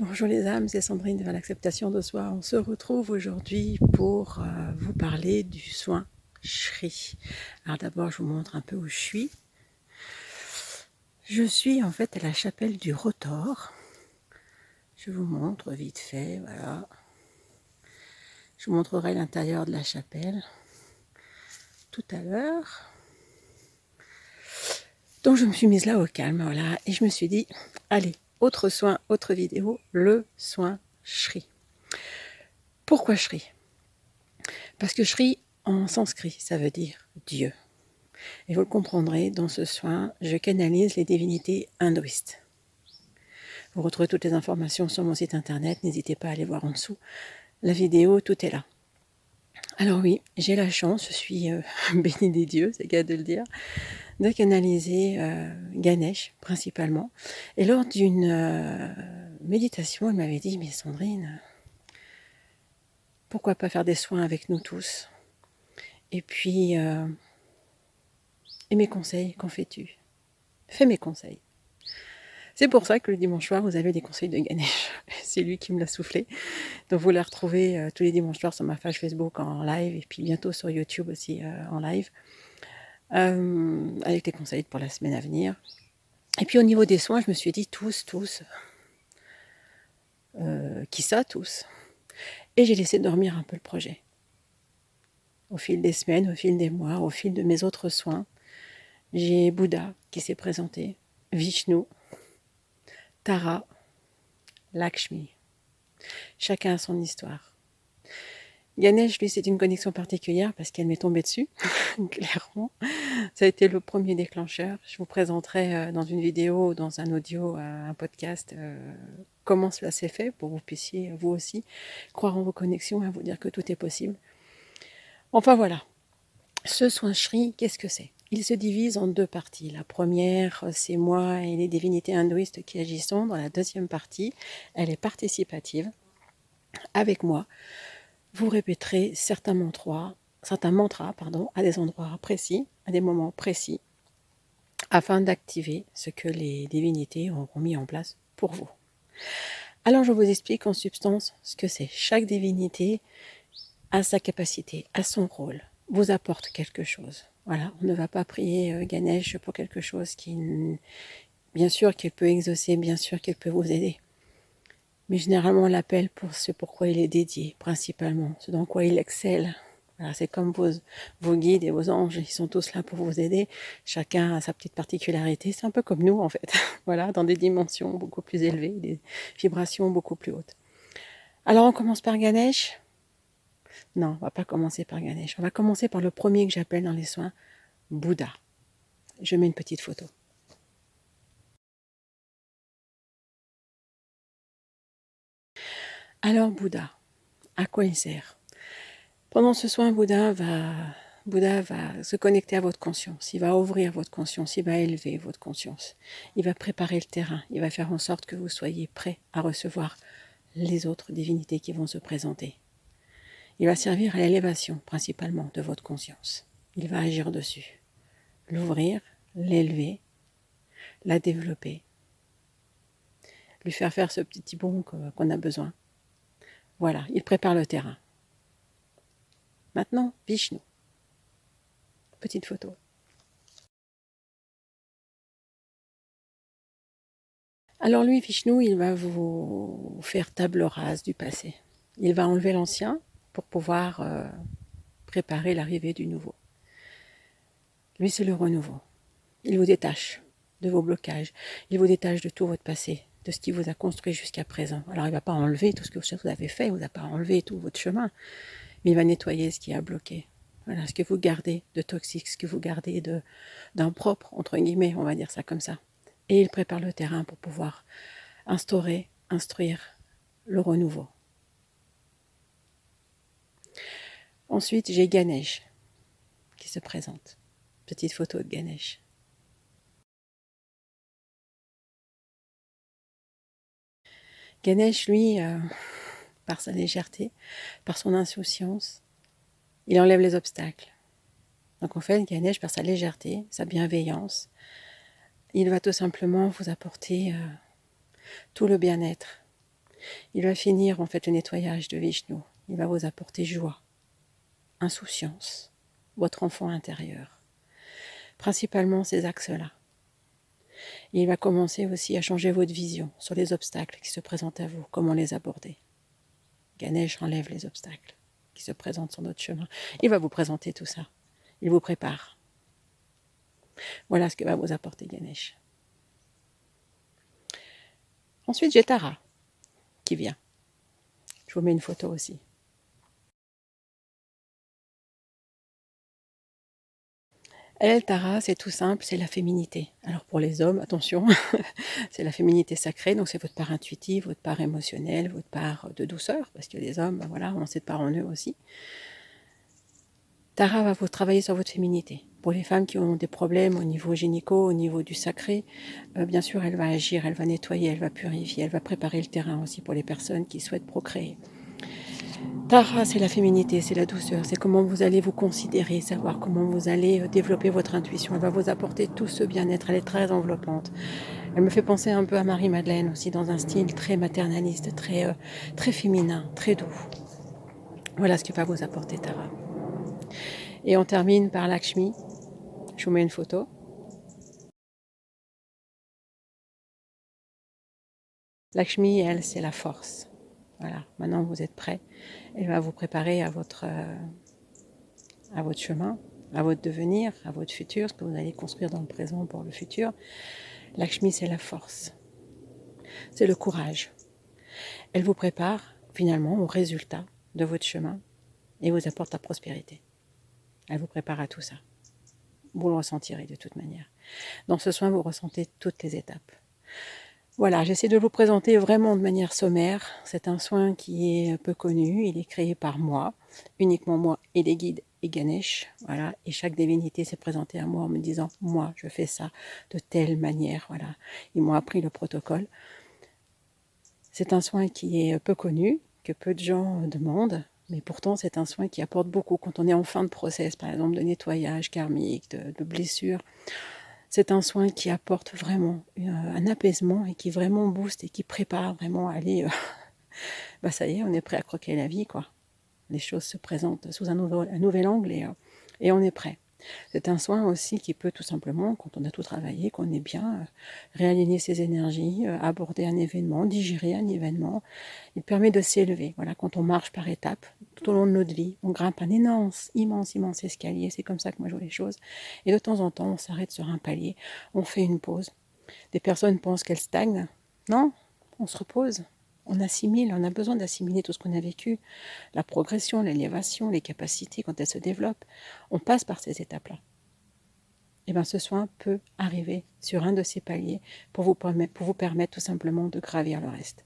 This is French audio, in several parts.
Bonjour les âmes, c'est Sandrine de l'acceptation de soi. On se retrouve aujourd'hui pour vous parler du soin Shri. Alors d'abord, je vous montre un peu où je suis. Je suis en fait à la chapelle du Rotor. Je vous montre vite fait, voilà. Je vous montrerai l'intérieur de la chapelle tout à l'heure. Donc je me suis mise là au calme, voilà, et je me suis dit, allez, autre soin, autre vidéo, le soin Shri. Pourquoi Shri? Parce que Shri, en sanskrit, ça veut dire Dieu. Et vous le comprendrez, dans ce soin, je canalise les divinités hindouistes. Vous retrouvez toutes les informations sur mon site internet, n'hésitez pas à aller voir en dessous. La vidéo, tout est là. Alors oui, j'ai la chance, je suis bénie des dieux, c'est le cas de le dire, de canaliser Ganesh principalement. Et lors d'une méditation, elle m'avait dit, mais Sandrine, pourquoi pas faire des soins avec nous tous? Et puis, et mes conseils, qu'en fais-tu? Fais mes conseils. C'est pour ça que le dimanche soir, vous avez des conseils de Ganesh. C'est lui qui me l'a soufflé. Donc vous la retrouvez tous les dimanches soirs sur ma page Facebook en live et puis bientôt sur YouTube aussi en live. Avec les conseils pour la semaine à venir. Et puis au niveau des soins, je me suis dit tous, qui ça, tous? Et j'ai laissé dormir un peu le projet. Au fil des semaines, au fil des mois, au fil de mes autres soins, j'ai Bouddha qui s'est présenté, Vishnu, Tara, Lakshmi. Chacun a son histoire. Ganesh, lui, c'est une connexion particulière parce qu'elle m'est tombée dessus, clairement. Ça a été le premier déclencheur. Je vous présenterai dans une vidéo, dans un audio, un podcast, comment cela s'est fait pour que vous puissiez, vous aussi, croire en vos connexions et vous dire que tout est possible. Enfin voilà. Ce soin Shri, qu'est-ce que c'est? Il se divise en deux parties. La première, c'est moi et les divinités hindouistes qui agissons. Dans la deuxième partie, elle est participative. Avec moi, vous répéterez certains mantras, à des endroits précis, à des moments précis, afin d'activer ce que les divinités auront mis en place pour vous. Alors je vous explique en substance ce que c'est. Chaque divinité a sa capacité, a son rôle, vous apporte quelque chose. Voilà, on ne va pas prier Ganesh pour quelque chose qui, bien sûr qu'elle peut exaucer, bien sûr qu'elle peut vous aider. Mais généralement on l'appelle pour ce pourquoi il est dédié, principalement, ce dans quoi il excelle. Voilà, c'est comme vos guides et vos anges, ils sont tous là pour vous aider. Chacun a sa petite particularité. C'est un peu comme nous, en fait. Voilà, dans des dimensions beaucoup plus élevées, des vibrations beaucoup plus hautes. Alors, on commence par Ganesh? Non, on va pas commencer par Ganesh. On va commencer par le premier que j'appelle dans les soins, Bouddha. Je mets une petite photo. Alors, Bouddha, à quoi il sert? Pendant ce soin, Bouddha va se connecter à votre conscience, il va ouvrir votre conscience, il va élever votre conscience, il va préparer le terrain, il va faire en sorte que vous soyez prêts à recevoir les autres divinités qui vont se présenter. Il va servir à l'élévation principalement de votre conscience. Il va agir dessus, l'ouvrir, l'élever, la développer, lui faire faire ce petit bond qu'on a besoin. Voilà, il prépare le terrain. Maintenant, Vishnu. Petite photo. Alors lui, Vishnu, il va vous faire table rase du passé. Il va enlever l'ancien pour pouvoir préparer l'arrivée du nouveau. Lui, c'est le renouveau. Il vous détache de vos blocages. Il vous détache de tout votre passé, de ce qui vous a construit jusqu'à présent. Alors, il ne va pas enlever tout ce que vous avez fait, il ne va pas enlever tout votre chemin, mais il va nettoyer ce qui a bloqué. Voilà, ce que vous gardez de toxique, ce que vous gardez d'impropre, entre guillemets, on va dire ça comme ça. Et il prépare le terrain pour pouvoir instaurer, instruire le renouveau. Ensuite, j'ai Ganesh qui se présente. Petite photo de Ganesh. Ganesh, lui, par sa légèreté, par son insouciance, il enlève les obstacles. Donc en fait, Ganesh, par sa légèreté, sa bienveillance, il va tout simplement vous apporter tout le bien-être. Il va finir en fait le nettoyage de Vishnu. Il va vous apporter joie, insouciance, votre enfant intérieur. Principalement ces axes-là. Et il va commencer aussi à changer votre vision sur les obstacles qui se présentent à vous, comment les aborder. Ganesh enlève les obstacles qui se présentent sur notre chemin. Il va vous présenter tout ça. Il vous prépare. Voilà ce que va vous apporter Ganesh. Ensuite, j'ai Tara qui vient. Je vous mets une photo aussi. Elle, Tara, c'est tout simple, c'est la féminité. Alors pour les hommes, attention, c'est la féminité sacrée, donc c'est votre part intuitive, votre part émotionnelle, votre part de douceur, parce que les hommes, voilà, ont cette part en eux aussi. Tara va vous travailler sur votre féminité. Pour les femmes qui ont des problèmes au niveau gynéco, au niveau du sacré, bien sûr, elle va agir, elle va nettoyer, elle va purifier, elle va préparer le terrain aussi pour les personnes qui souhaitent procréer. Tara, c'est la féminité, c'est la douceur, c'est comment vous allez vous considérer, savoir comment vous allez développer votre intuition. Elle va vous apporter tout ce bien-être, elle est très enveloppante. Elle me fait penser un peu à Marie-Madeleine aussi, dans un style très maternaliste, très féminin, très doux. Voilà ce que va vous apporter Tara. Et on termine par Lakshmi. Je vous mets une photo. Lakshmi, elle, c'est la force. Voilà, maintenant vous êtes prêts. Elle va vous préparer à votre chemin, à votre devenir, à votre futur, ce que vous allez construire dans le présent pour le futur. Lakshmi, c'est la force. C'est le courage. Elle vous prépare finalement au résultat de votre chemin et vous apporte la prospérité. Elle vous prépare à tout ça. Vous le ressentirez de toute manière. Dans ce soin, vous ressentez toutes les étapes. Voilà, j'essaie de vous présenter vraiment de manière sommaire. C'est un soin qui est peu connu. Il est créé par moi, uniquement moi et les guides et Ganesh. Voilà, et chaque divinité s'est présentée à moi en me disant « Moi, je fais ça de telle manière. » Voilà, ils m'ont appris le protocole. C'est un soin qui est peu connu, que peu de gens demandent. Mais pourtant, c'est un soin qui apporte beaucoup quand on est en fin de process, par exemple de nettoyage karmique, de blessures. C'est un soin qui apporte vraiment un apaisement et qui vraiment booste et qui prépare vraiment à aller... bah ça y est, on est prêt à croquer la vie, quoi. Les choses se présentent sous un nouvel angle et on est prêt. C'est un soin aussi qui peut tout simplement, quand on a tout travaillé, qu'on est bien, réaligner ses énergies, aborder un événement, digérer un événement. Il permet de s'élever. Voilà, quand on marche par étapes, tout au long de notre vie, on grimpe un immense escalier. C'est comme ça que moi je vois les choses. Et de temps en temps, on s'arrête sur un palier, on fait une pause. Des personnes pensent qu'elles stagnent. Non, on se repose. On assimile, on a besoin d'assimiler tout ce qu'on a vécu, la progression, l'élévation, les capacités quand elles se développent. On passe par ces étapes-là. Et bien ce soin peut arriver sur un de ces paliers pour vous permettre tout simplement de gravir le reste.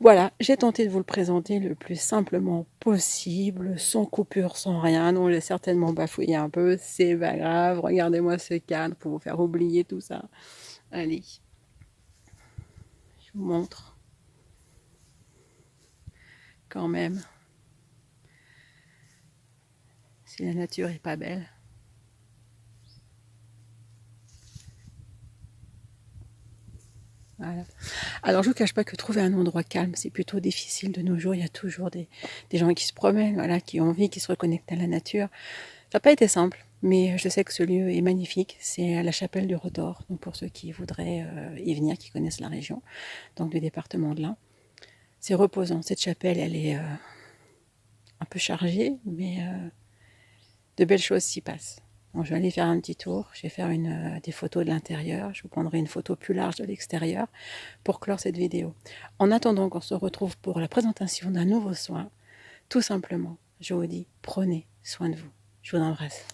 Voilà, j'ai tenté de vous le présenter le plus simplement possible, sans coupure, sans rien. Donc j'ai certainement bafouillé un peu, c'est pas grave. Regardez-moi ce cadre pour vous faire oublier tout ça. Allez, je vous montre. Quand même, si la nature est pas belle. Voilà. Alors je ne vous cache pas que trouver un endroit calme, c'est plutôt difficile de nos jours. Il y a toujours des gens qui se promènent, voilà, qui ont envie, qui se reconnectent à la nature. Ça n'a pas été simple, mais je sais que ce lieu est magnifique. C'est à la chapelle du Rotor, donc pour ceux qui voudraient y venir, qui connaissent la région, donc du département de l'Ain. C'est reposant. Cette chapelle, elle est un peu chargée, mais de belles choses s'y passent. Donc, je vais aller faire un petit tour, je vais faire des photos de l'intérieur, je vous prendrai une photo plus large de l'extérieur pour clore cette vidéo. En attendant qu'on se retrouve pour la présentation d'un nouveau soin, tout simplement, je vous dis, prenez soin de vous. Je vous embrasse.